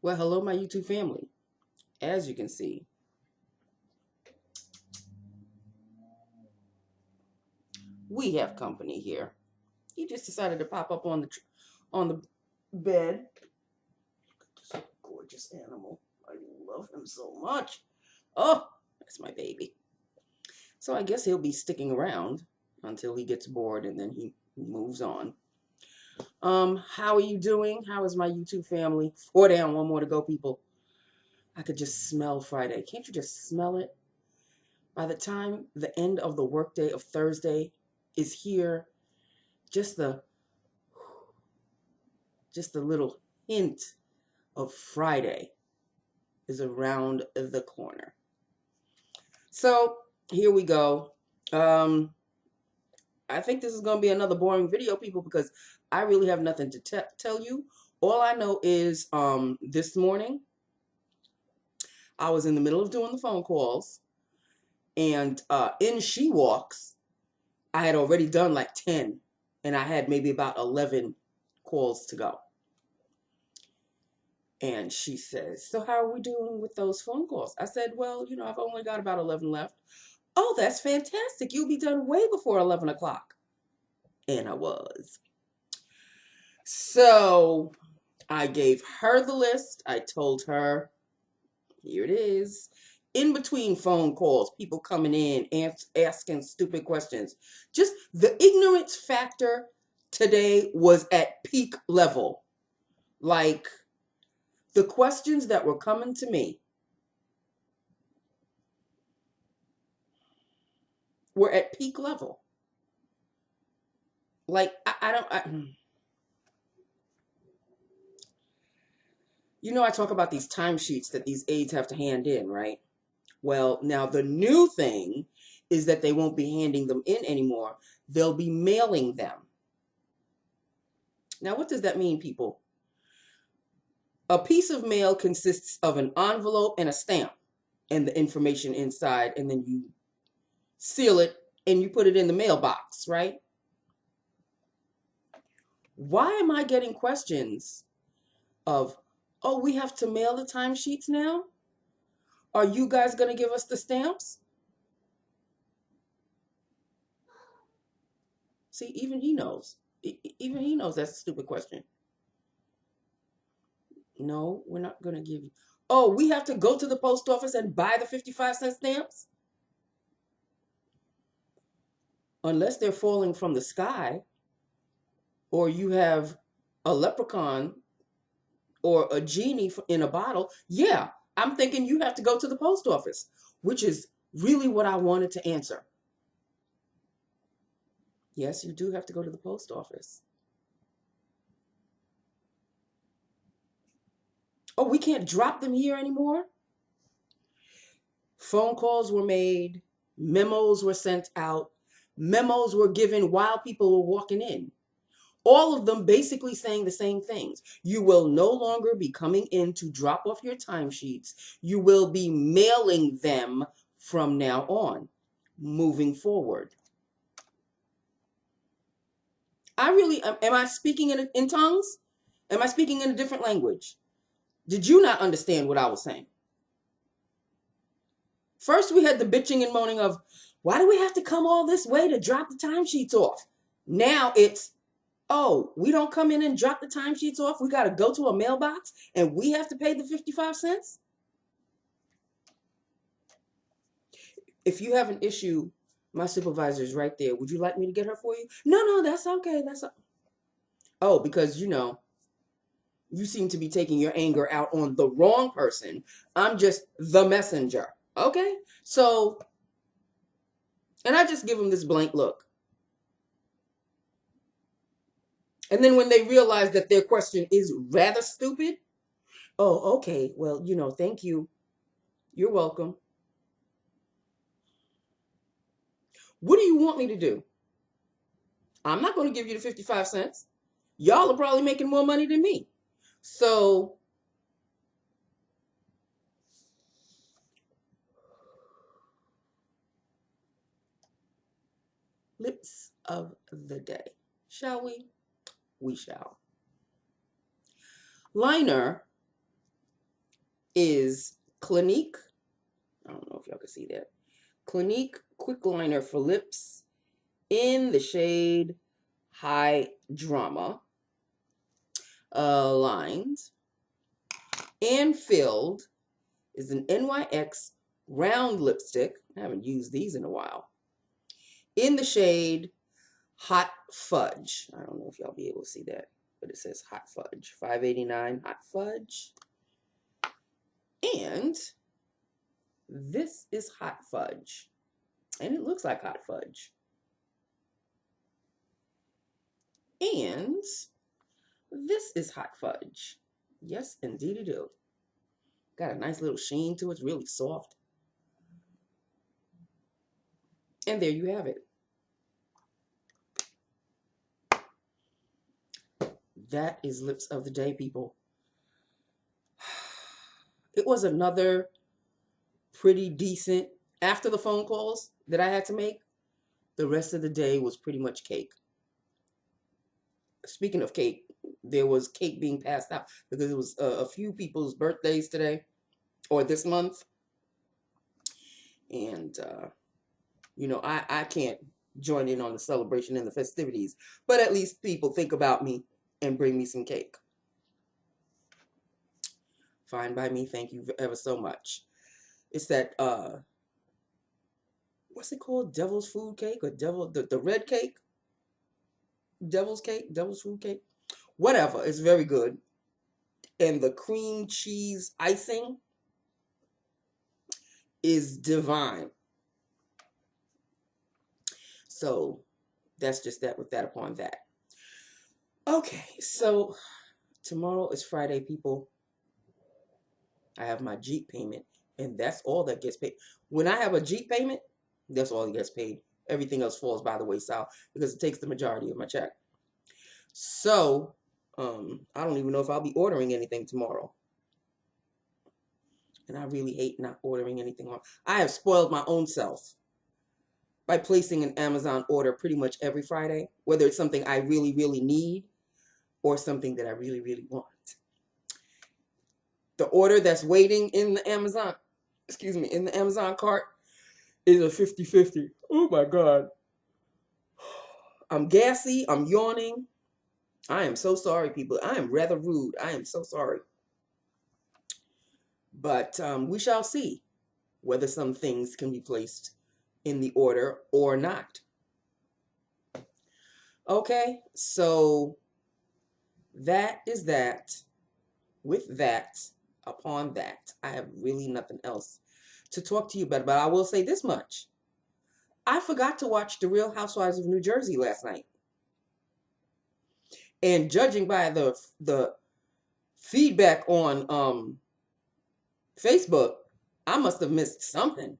Well, hello, my YouTube family. As you can see, we have company here. He just decided to pop up on the bed. This gorgeous animal. I love him so much. Oh, that's my baby. So I guess he'll be sticking around until he gets bored and then he moves on. How are you doing? How is my YouTube family? 4 down, 1 more to go, people. I could just smell Friday. Can't you just smell it? By the time the end of the workday of Thursday is here, just the little hint of Friday is around the corner. So here we go. I think this is going to be another boring video, people, because I really have nothing to tell you. All I know is this morning I was in the middle of doing the phone calls, and in She Walks, I had already done like 10, and I had maybe about 11 calls to go. And she says, so how are we doing with those phone calls? I said, well, I've only got about 11 left. Oh, that's fantastic. You'll be done way before 11 o'clock. And I was. So I gave her the list. I told her, here it is. In between phone calls, people coming in, asking stupid questions. Just the ignorance factor today was at peak level. Like, the questions that were coming to me were at peak level. Like, I talk about these timesheets that these aides have to hand in, right? Well, now the new thing is that they won't be handing them in anymore. They'll be mailing them. Now, what does that mean, people? A piece of mail consists of an envelope and a stamp and the information inside, and then you seal it and you put it in the mailbox, right? Why am I getting questions of, oh, we have to mail the timesheets now? Are you guys going to give us the stamps? See, even he knows. Even he knows that's a stupid question. No, we're not going to give you. Oh, we have to go to the post office and buy the 55-cent stamps? Unless they're falling from the sky, or you have a leprechaun or a genie in a bottle, yeah, I'm thinking you have to go to the post office, which is really what I wanted to answer. Yes, you do have to go to the post office. Oh, we can't drop them here anymore? Phone calls were made, memos were sent out, memos were given while people were walking in. All of them basically saying the same things. You will no longer be coming in to drop off your timesheets. You will be mailing them from now on, moving forward. Am I speaking in tongues? Am I speaking in a different language? Did you not understand what I was saying? First, we had the bitching and moaning of, why do we have to come all this way to drop the timesheets off? Now it's, oh, we don't come in and drop the timesheets off. We got to go to a mailbox and we have to pay the 55 cents. If you have an issue, my supervisor is right there. Would you like me to get her for you? No, that's okay. Oh, because you seem to be taking your anger out on the wrong person. I'm just the messenger. Okay? So, and I just give them this blank look. And then when they realize that their question is rather stupid, oh, okay, well, thank you. You're welcome. What do you want me to do? I'm not going to give you the 55 cents. Y'all are probably making more money than me. So, lips of the day. Shall we? We shall. Liner is Clinique. I don't know if y'all can see that. Clinique Quick Liner for Lips in the shade High Drama. Lined and filled is an NYX round lipstick. I haven't used these in a while. In the shade Hot Fudge. I don't know if y'all be able to see that, but it says Hot Fudge. $5.89 Hot Fudge. And this is Hot Fudge. And it looks like Hot Fudge. And this is Hot Fudge. Yes, indeed it do. Got a nice little sheen to it. It's really soft. And there you have it. That is Lips of the Day, people. It was another pretty decent, after the phone calls that I had to make, the rest of the day was pretty much cake. Speaking of cake, there was cake being passed out because it was a few people's birthdays today or this month. And, you know, I can't join in on the celebration and the festivities, but at least people think about me and bring me some cake. Fine by me. Thank you ever so much. It's that, what's it called? Devil's food cake or the red cake? Devil's cake? Devil's food cake? Whatever. It's very good. And the cream cheese icing is divine. So that's just that with that upon that. Okay, so tomorrow is Friday, people. I have my Jeep payment, and that's all that gets paid. When I have a Jeep payment, that's all that gets paid. Everything else falls by the wayside because it takes the majority of my check. So, I don't even know if I'll be ordering anything tomorrow. And I really hate not ordering anything on. I have spoiled my own self by placing an Amazon order pretty much every Friday, whether it's something I really, really need or something that I really, really want. The order that's waiting in the Amazon, in the Amazon cart is a 50-50. Oh my God. I'm gassy. I'm yawning. I am so sorry, people. I am rather rude. I am so sorry. But we shall see whether some things can be placed in the order or not. Okay, so that is that. With that, upon that, I have really nothing else to talk to you about. But I will say this much. I forgot to watch The Real Housewives of New Jersey last night. And judging by the feedback on Facebook, I must have missed something.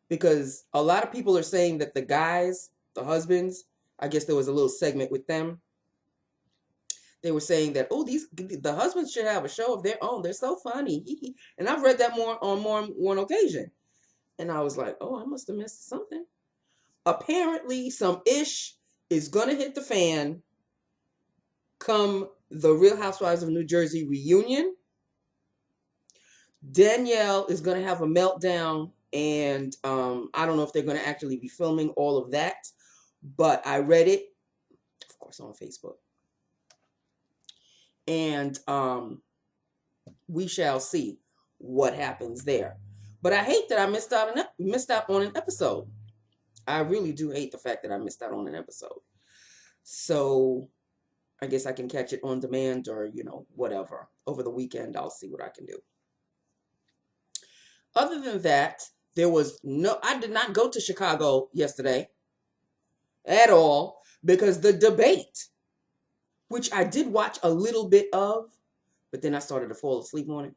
Because a lot of people are saying that the guys, the husbands, I guess there was a little segment with them. They were saying that, oh, the husbands should have a show of their own. They're so funny. And I've read that on more than one occasion. And I was like, oh, I must have missed something. Apparently, some ish is going to hit the fan come the Real Housewives of New Jersey reunion. Danielle is going to have a meltdown. And I don't know if they're going to actually be filming all of that. But I read it, of course, on Facebook. And we shall see what happens there. But I hate that I missed out on an episode. I really do hate the fact that I missed out on an episode. So I guess I can catch it on demand or, you know, whatever. Over the weekend, I'll see what I can do. Other than that, I did not go to Chicago yesterday at all because the debate, which I did watch a little bit of, but then I started to fall asleep on it.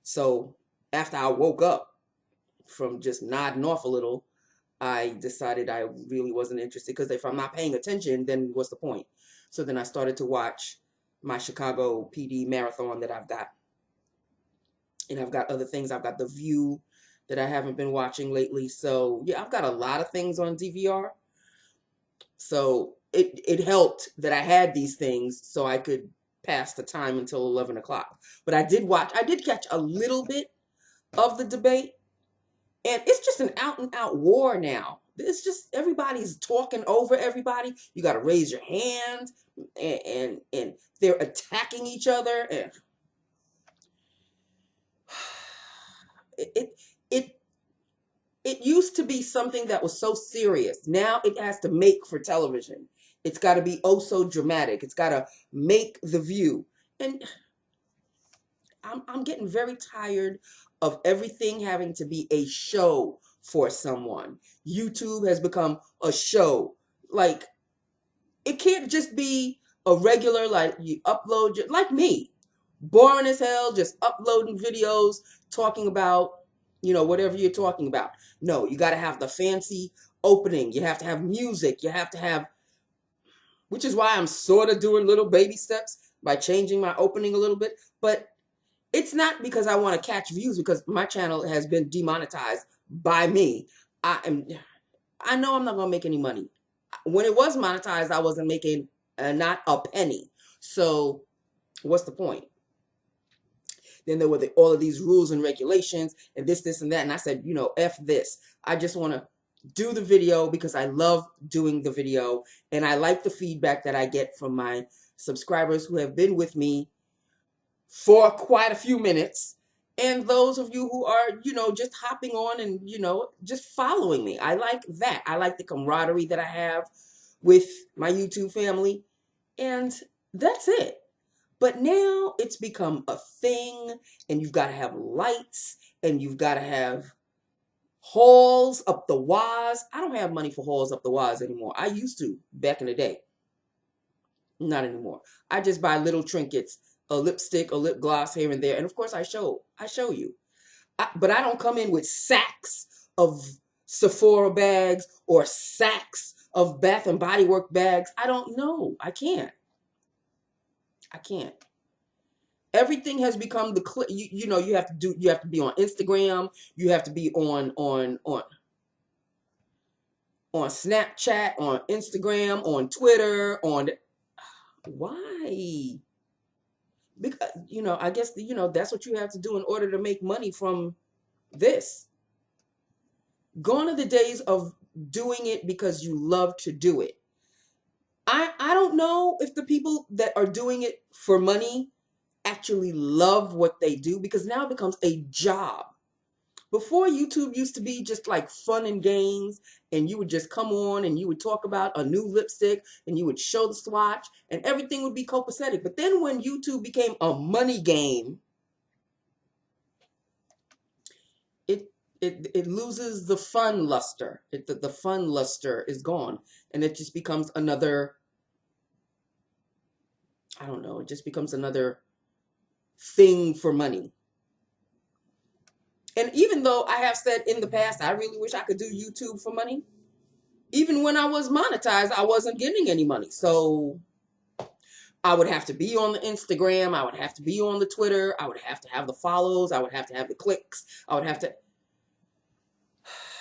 So after I woke up from just nodding off a little, I decided I really wasn't interested because if I'm not paying attention, then what's the point? So then I started to watch my Chicago PD marathon that I've got. And I've got other things. I've got The View that I haven't been watching lately. So yeah, I've got a lot of things on DVR. So it helped that I had these things so I could past the time until 11 o'clock. But I did catch a little bit of the debate, and it's just an out and out war now. It's just everybody's talking over everybody. You got to raise your hand, and they're attacking each other, and it it used to be something that was so serious. Now it has to make for television. It's got to be oh so dramatic. It's got to make the view. And I'm getting very tired of everything having to be a show for someone. YouTube has become a show. Like, it can't just be a regular, like, you upload, like me, boring as hell, just uploading videos, talking about, whatever you're talking about. No, you got to have the fancy opening. You have to have music. You have to have, which is why I'm sort of doing little baby steps by changing my opening a little bit. But it's not because I want to catch views, because my channel has been demonetized by me. I know I'm not going to make any money. When it was monetized, I wasn't making not a penny. So what's the point? Then there were all of these rules and regulations and this, and that. And I said, F this. I just want to do the video because I love doing the video. And I like the feedback that I get from my subscribers who have been with me for quite a few minutes. And those of you who are, just hopping on and, just following me. I like that. I like the camaraderie that I have with my YouTube family. And that's it. But now it's become a thing, and you've got to have lights, and you've got to have hauls up the waz. I don't have money for hauls up the waz anymore. I used to back in the day. Not anymore. I just buy little trinkets, a lipstick, a lip gloss here and there. And of course I show you. But I don't come in with sacks of Sephora bags or sacks of Bath and Body Works bags. I don't know. I can't. Everything has become you have to be on Instagram, you have to be on Snapchat, on Instagram, on Twitter, why? Because I guess that's what you have to do in order to make money from this. Gone are the days of doing it because you love to do it. I don't know if the people that are doing it for money actually love what they do, because now it becomes a job. Before, YouTube used to be just like fun and games, and you would just come on and you would talk about a new lipstick and you would show the swatch and everything would be copacetic. But then when YouTube became a money game, it loses the fun luster. The fun luster is gone, and it just becomes another, I don't know, it just becomes another thing for money. And even though I have said in the past, I really wish I could do YouTube for money, even when I was monetized, I wasn't getting any money. So I would have to be on the Instagram. I would have to be on the Twitter. I would have to have the follows. I would have to have the clicks. I would have to.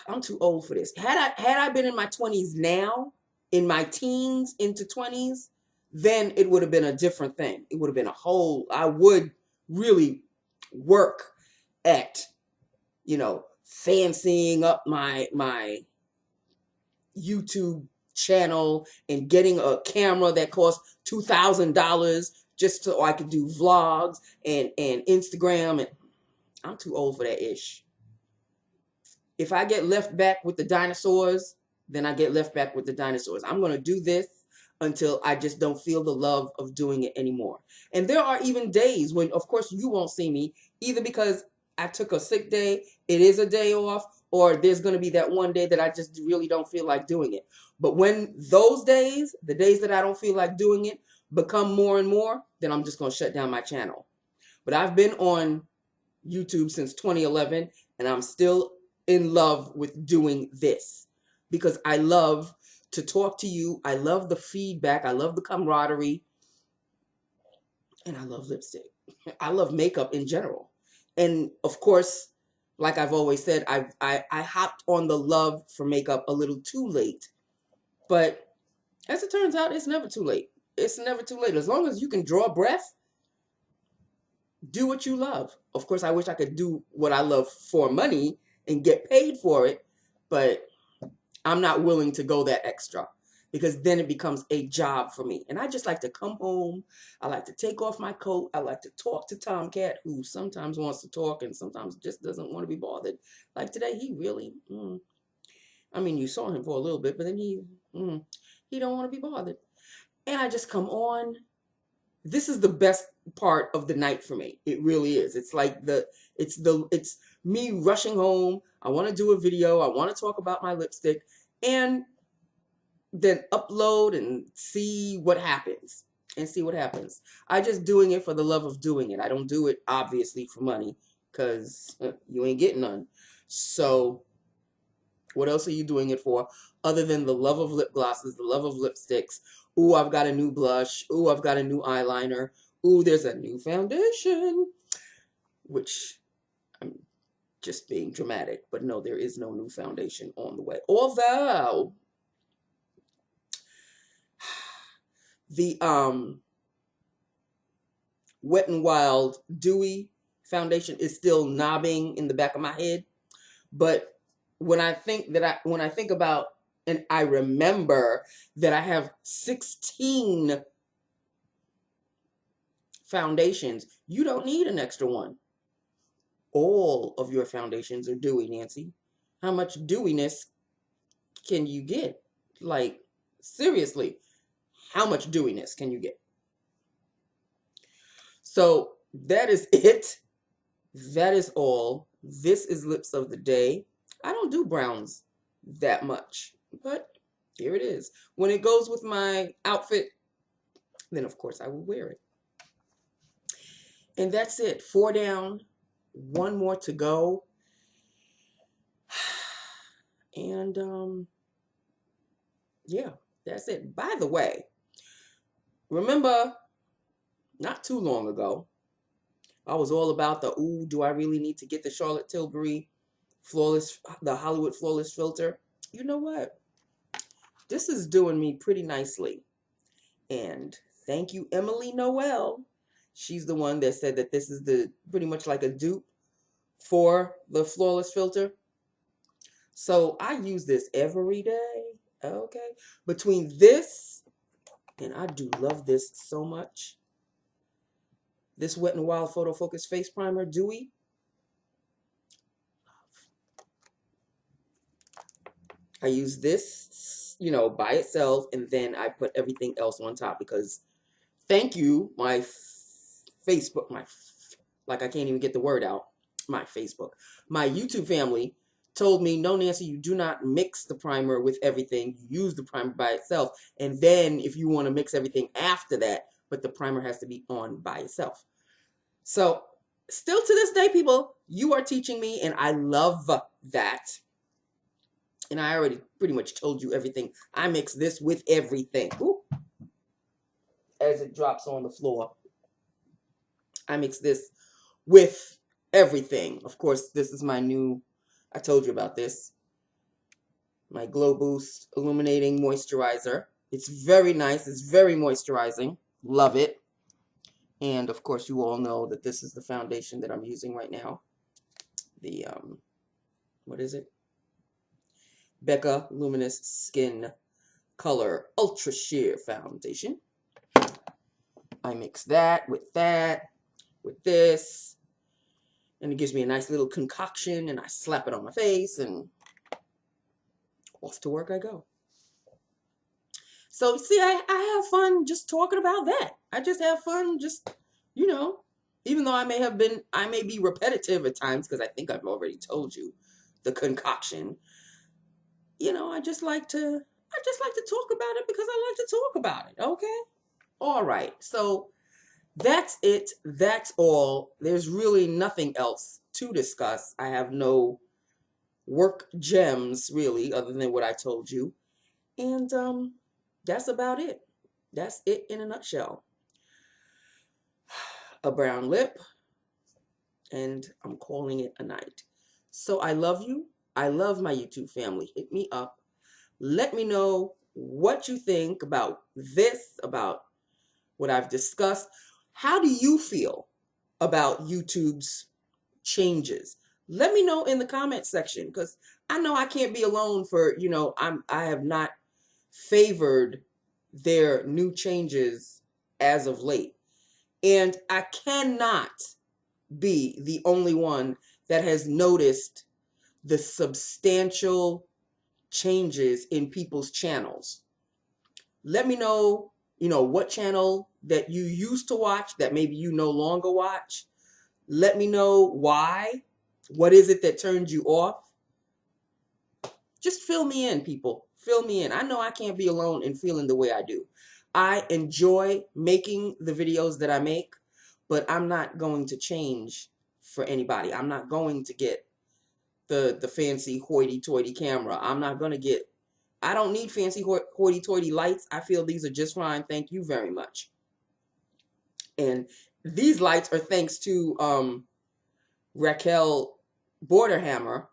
I'm too old for this. Had I been in my 20s now, in my teens into 20s, then it would have been a different thing. It would have been I would really work at, fancying up my YouTube channel and getting a camera that costs $2,000 just so I could do vlogs and Instagram. And I'm too old for that ish. If I get left back with the dinosaurs, then I get left back with the dinosaurs. I'm going to do this until I just don't feel the love of doing it anymore. And there are even days when, of course, you won't see me, either because I took a sick day, it is a day off, or there's going to be that one day that I just really don't feel like doing it. But when those days, the days that I don't feel like doing it, become more and more, then I'm just going to shut down my channel. But I've been on YouTube since 2011, and I'm still in love with doing this because I love to talk to you. I love the feedback. I love the camaraderie. And I love lipstick. I love makeup in general. And of course, like I've always said, I hopped on the love for makeup a little too late. But as it turns out, it's never too late. It's never too late. As long as you can draw breath, do what you love. Of course, I wish I could do what I love for money and get paid for it, but I'm not willing to go that extra because then it becomes a job for me. And I just like to come home. I like to take off my coat. I like to talk to Tomcat, who sometimes wants to talk and sometimes just doesn't want to be bothered. Like today, he really, I mean, you saw him for a little bit, but then he don't want to be bothered. And I just come on. This is the best part of the night for me. It really is. It's like it's me rushing home. I want to do a video. I want to talk about my lipstick and then upload and see what happens. I just doing it for the love of doing it. I don't do it obviously for money because you ain't getting none. So what else are you doing it for other than the love of lip glosses, the love of lipsticks? Ooh, I've got a new blush. Ooh, I've got a new eyeliner. Ooh, there's a new foundation, which I'm just being dramatic, but no, there is no new foundation on the way. Although the Wet n Wild Dewy foundation is still knobbing in the back of my head, but when I think about and I remember that I have 16 foundations, you don't need an extra one. All of your foundations are dewy, Nancy. How much dewiness can you get? Like, seriously, how much dewiness can you get? So that is it. That is all. This is Lips of the Day. I don't do browns that much, but here it is. When it goes with my outfit, then of course I will wear it. And that's it. 4 down, 1 more to go. And yeah, that's it. By the way, remember not too long ago, I was all about the, ooh, do I really need to get the Charlotte Tilbury the Hollywood Flawless filter? You know what? This is doing me pretty nicely. And thank you, Emily Noel. She's the one that said that this is pretty much like a dupe for the Flawless filter. So I use this every day. Okay. Between this, and I do love this so much. This Wet n Wild Photo Focus Face Primer, Dewy. I use this, you know, by itself, and then I put everything else on top because, thank you, my Facebook, like I can't even get the word out, my Facebook. My YouTube family told me, no, Nancy, you do not mix the primer with everything. You use the primer by itself. And then if you want to mix everything after that, but the primer has to be on by itself. So still to this day, people, you are teaching me, and I love that. And I already pretty much told you everything. I mix this with everything. Ooh. As it drops on the floor. I mix this with everything. Of course, this is my new, I told you about this, my Glow Boost Illuminating Moisturizer. It's very nice. It's very moisturizing. Love it. And, of course, you all know that this is the foundation that I'm using right now. The, what is it? Becca Luminous Skin Color Ultra Sheer Foundation. I mix that, with this, and it gives me a nice little concoction, and I slap it on my face, and off to work I go. So, see, I have fun just talking about that. I just have fun just, you know, even though I may be repetitive at times, because I think I've already told you the concoction. You know, I just like to talk about it because I like to talk about it, okay? All right, so that's it. That's all. There's really nothing else to discuss. I have no work gems, really, other than what I told you. And that's about it. That's it in a nutshell. A brown lip, and I'm calling it a night. So I love you. I love my YouTube family. Hit me up. Let me know what you think about this, about what I've discussed. How do you feel about YouTube's changes? Let me know in the comment section, because I know I can't be alone for, you know, I have not favored their new changes as of late. And I cannot be the only one that has noticed the substantial changes in people's channels. Let me know, you know, what channel that you used to watch that maybe you no longer watch. Let me know why. What is it that turned you off? Just fill me in, people. Fill me in. I know I can't be alone in feeling the way I do. I enjoy making the videos that I make, but I'm not going to change for anybody. I'm not going to get the fancy hoity-toity camera. I'm not going to get, I don't need fancy hoity-toity lights. I feel these are just fine. Thank you very much. And these lights are thanks to Raquel Borderhammer,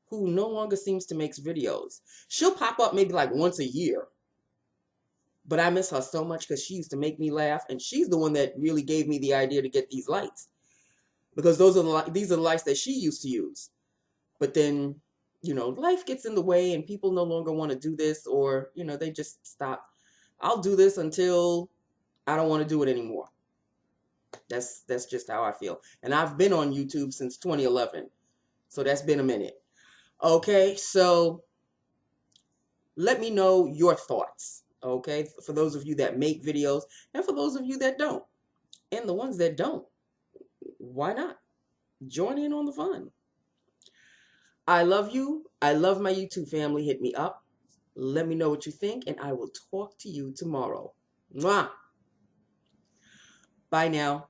who no longer seems to make videos. She'll pop up maybe like once a year. But I miss her so much because she used to make me laugh. And she's the one that really gave me the idea to get these lights. Because these are the lights that she used to use. But then, you know, life gets in the way and people no longer want to do this, or, you know, they just stop. I'll do this until I don't want to do it anymore. That's just how I feel. And I've been on YouTube since 2011. So that's been a minute. Okay, so let me know your thoughts. Okay, for those of you that make videos and for those of you that don't. And the ones that don't, why not? Join in on the fun. I love you. I love my YouTube family. Hit me up. Let me know what you think, and I will talk to you tomorrow. Mwah! Bye now.